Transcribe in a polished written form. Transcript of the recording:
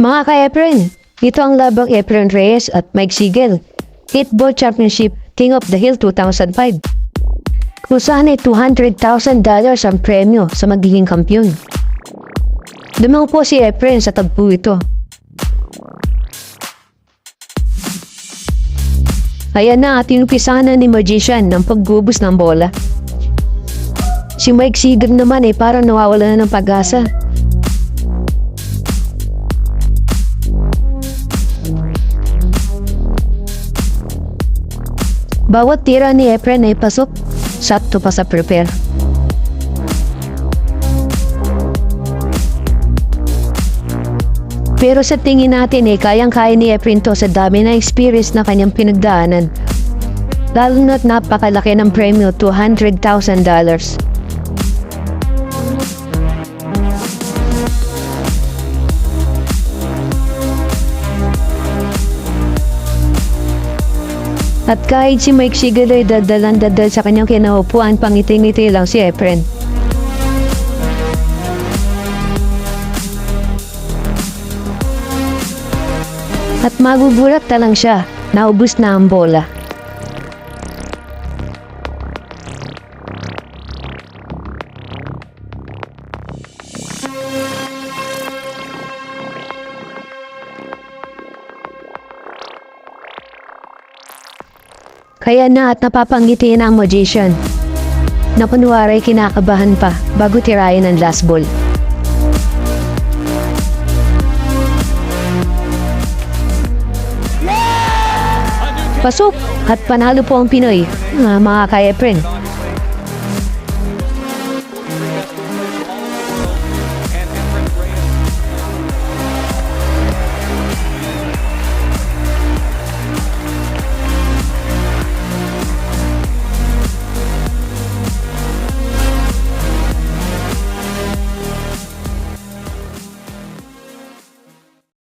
Mga ka-Efren, ito ang labang Efren Reyes at Mike Sigel, Hitball Championship King of the Hill 2005. Kung saan ay $200,000 ang premyo sa magiging kampiyon. Dumang po si Efren sa tagpo ito. Ayan na at inumpisahan na ni Magician ng paggubos ng bola. Si Mike Sigel naman ay parang nawawala na ng pag-asa. Bawat tira ni Efren ay pasok, sakto pa sa prepare. Pero sa tingin natin ay kayang-kaya ni Efren to sa dami na experience na kanyang pinagdaanan. Lalo na't napakalaki ng premyo, $200,000. At kahit si Mike Sigel ay dadalan-dadal sa kanyang kinaupuan, pangiti-ngiti lang si Efren. At magugulat na lang siya, naubos na ang bola. Kaya na at napapangiti na ang Magician. Nakunwari kinakabahan pa bago tirayan ang last ball. Pasok at panalo po ang Pinoy, mga ka-Efren.